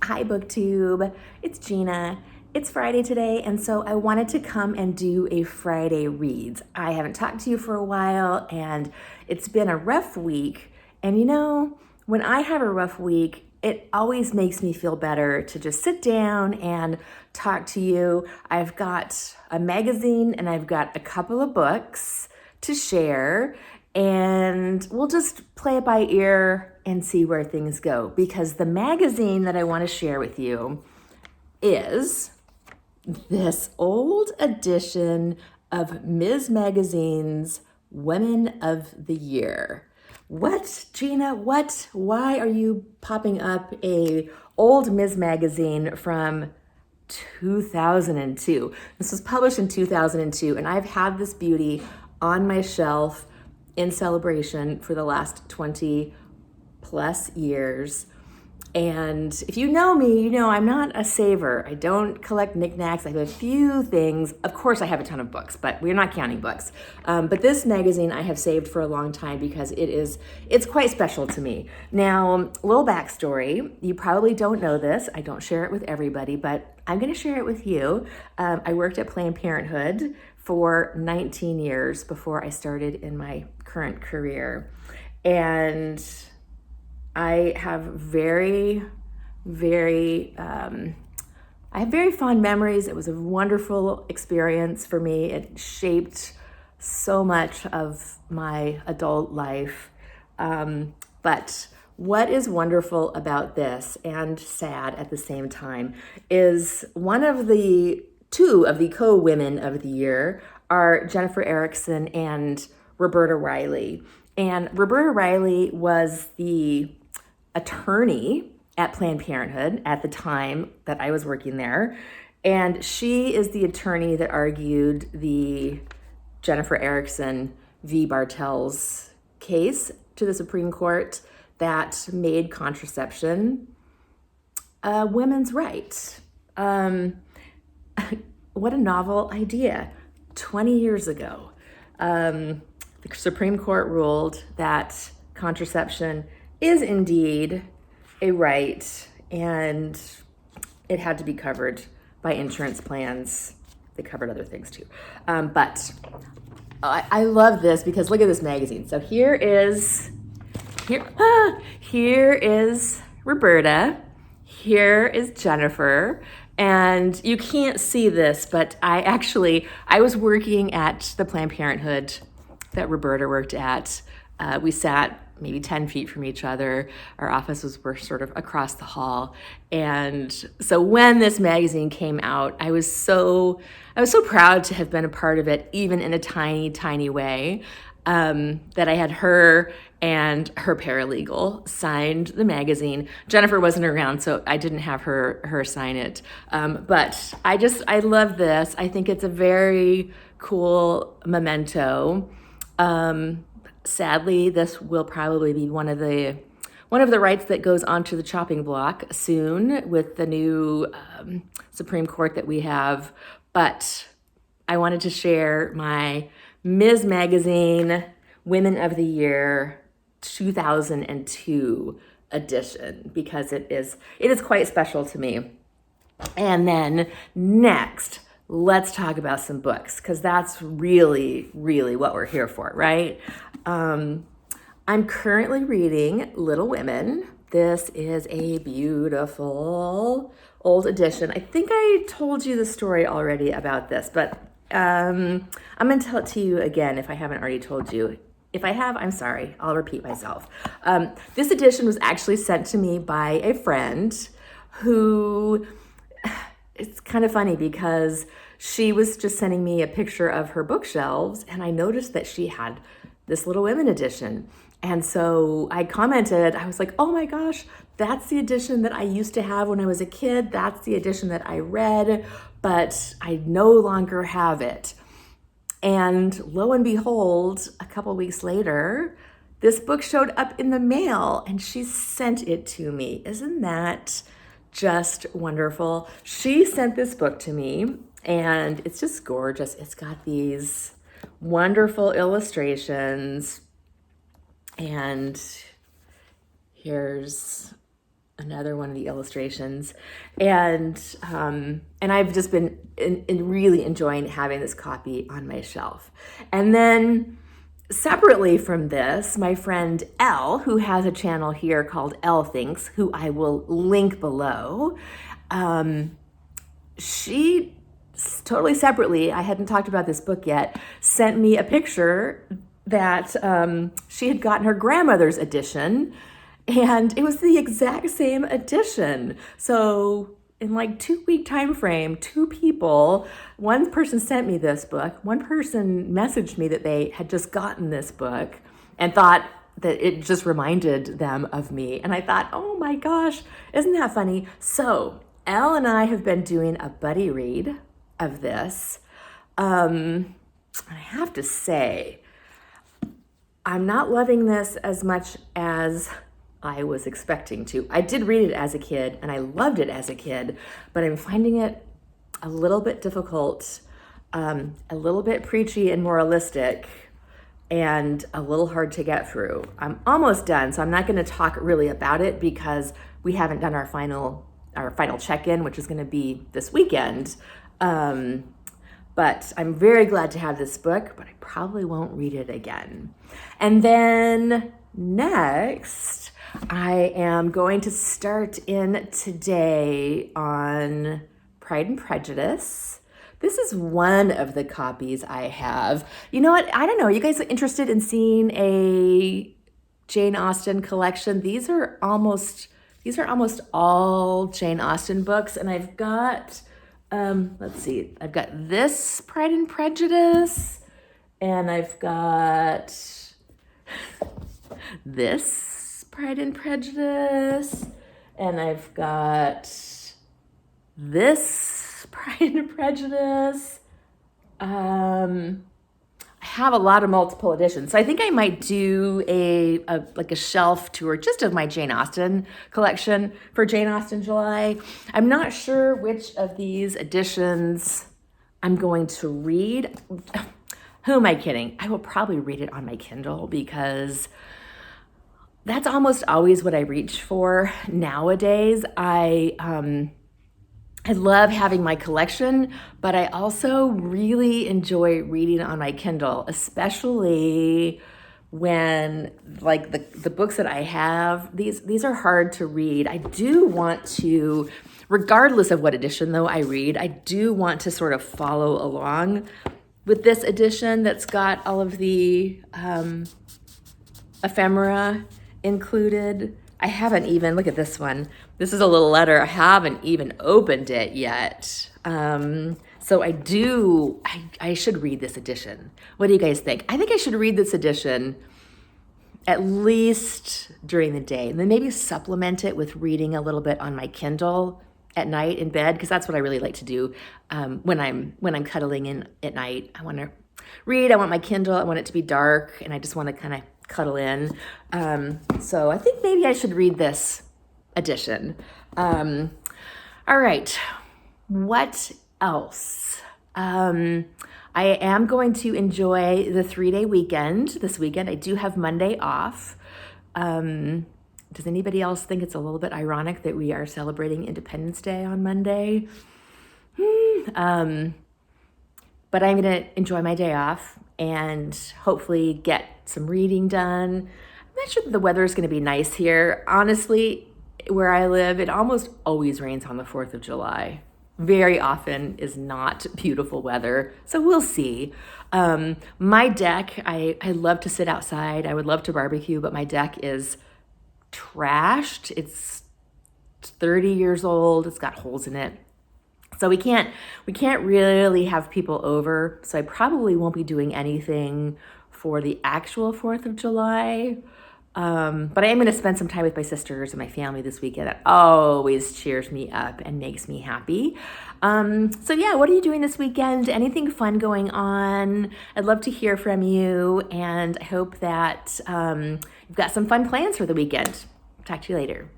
Hi, BookTube. It's Gina. It's Friday today, and so I wanted to come and do a Friday Reads. I haven't talked to you for a while, and it's been a rough week. And when I have a rough week, it always makes me feel better to just sit down and talk to you. I've got a magazine and I've got a couple of books to share, and we'll just play it by ear and see where things go, because the magazine that I want to share with you is this old edition of Ms. Magazine's Women of the Year. What, Gina? What? Why are you popping up a old Ms. Magazine from 2002? This was published in 2002, and I've had this beauty on my shelf in celebration for the last 20 plus years. And if you know me, you know I'm not a saver. I don't collect knickknacks. I have a few things. Of course, I have a ton of books, but we're not counting books. But this magazine I have saved for a long time because it's quite special to me. Now, a little backstory. You probably don't know this. I don't share it with everybody, but I'm going to share it with you. I worked at Planned Parenthood for 19 years before I started in my current career. And I have very fond memories. It was a wonderful experience for me. It shaped so much of my adult life. But what is wonderful about this, and sad at the same time, is two of the co-women of the year are Jennifer Erickson and Roberta Riley. And Roberta Riley was the attorney at Planned Parenthood at the time that I was working there. And she is the attorney that argued the Jennifer Erickson v. Bartels case to the Supreme Court that made contraception a women's right. What a novel idea. 20 years ago, the Supreme Court ruled that contraception is indeed a right, and it had to be covered by insurance plans. They covered other things too. But I love this because look at this magazine. So here is Roberta. Here is Jennifer. And you can't see this, but I was working at the Planned Parenthood that Roberta worked at. We sat maybe 10 feet from each other. Our offices were sort of across the hall. And so when this magazine came out, I was so proud to have been a part of it, even in a tiny, tiny way, that I had her and her paralegal signed the magazine. Jennifer wasn't around, so I didn't have her sign it. But I love this. I think it's a very cool memento. Sadly, this will probably be one of the rights that goes onto the chopping block soon with the new Supreme Court that we have. But I wanted to share my Ms. Magazine Women of the Year 2002 edition because it is quite special to me. And then next, let's talk about some books, because that's really, really what we're here for, right? I'm currently reading Little Women. This is a beautiful old edition. I think I told you the story already about this, but I'm going to tell it to you again if I haven't already told you. If I have, I'm sorry. I'll repeat myself. This edition was actually sent to me by a friend who... It's kind of funny because she was just sending me a picture of her bookshelves, and I noticed that she had this Little Women edition. And so I commented, I was like, oh my gosh, that's the edition that I used to have when I was a kid. That's the edition that I read, but I no longer have it. And lo and behold, a couple weeks later, this book showed up in the mail and she sent it to me. Isn't that just wonderful? She sent this book to me and it's just gorgeous. It's got these wonderful illustrations, and here's another one of the illustrations, and I've just been really enjoying having this copy on my shelf. And then separately from this, my friend Elle, who has a channel here called Elle Thinks, who I will link below, she totally separately, I hadn't talked about this book yet, sent me a picture that she had gotten her grandmother's edition, and it was the exact same edition. So in like 2-week time frame, 2 people, one person sent me this book, one person messaged me that they had just gotten this book and thought that it just reminded them of me. And I thought, oh my gosh, isn't that funny? So Elle and I have been doing a buddy read of this. I have to say, I'm not loving this as much as I was expecting to. I did read it as a kid and I loved it as a kid, but I'm finding it a little bit difficult, a little bit preachy and moralistic, and a little hard to get through. I'm almost done, so I'm not going to talk really about it because we haven't done our final check-in, which is going to be this weekend. But I'm very glad to have this book, but I probably won't read it again. And then next, I am going to start in today on Pride and Prejudice. This is one of the copies I have. You know what? I don't know. Are you guys interested in seeing a Jane Austen collection? These are almost all Jane Austen books, and I've got, let's see, I've got this Pride and Prejudice, and I've got this Pride and Prejudice, and I've got this Pride and Prejudice. I have a lot of multiple editions, so I think I might do a shelf tour just of my Jane Austen collection for Jane Austen July. I'm not sure which of these editions I'm going to read. Who am I kidding? I will probably read it on my Kindle because that's almost always what I reach for nowadays. I love having my collection, but I also really enjoy reading on my Kindle, especially when, like, the books that I have, these are hard to read. I do want to, regardless of what edition though I read, I do want to sort of follow along with this edition that's got all of the ephemera included. I haven't even, look at this one. This is a little letter. I haven't even opened it yet. So I should read this edition. What do you guys think? I think I should read this edition at least during the day, and then maybe supplement it with reading a little bit on my Kindle at night in bed, because that's what I really like to do when I'm cuddling in at night. I want to read. I want my Kindle. I want it to be dark, and I just want to kind of cuddle in. So I think maybe I should read this edition. All right. What else? I am going to enjoy the 3-day weekend this weekend. I do have Monday off. Does anybody else think it's a little bit ironic that we are celebrating Independence Day on Monday? But I'm going to enjoy my day off and hopefully get some reading done. I'm not sure that the weather is going to be nice here. Honestly, where I live, it almost always rains on the 4th of July. Very often is not beautiful weather, so we'll see. My deck, I love to sit outside. I would love to barbecue, but my deck is trashed. It's 30 years old. It's got holes in it. So we can't really have people over. So I probably won't be doing anything for the actual 4th of July. But I am going to spend some time with my sisters and my family this weekend. That always cheers me up and makes me happy. So yeah, what are you doing this weekend? Anything fun going on? I'd love to hear from you, and I hope that you've got some fun plans for the weekend. Talk to you later.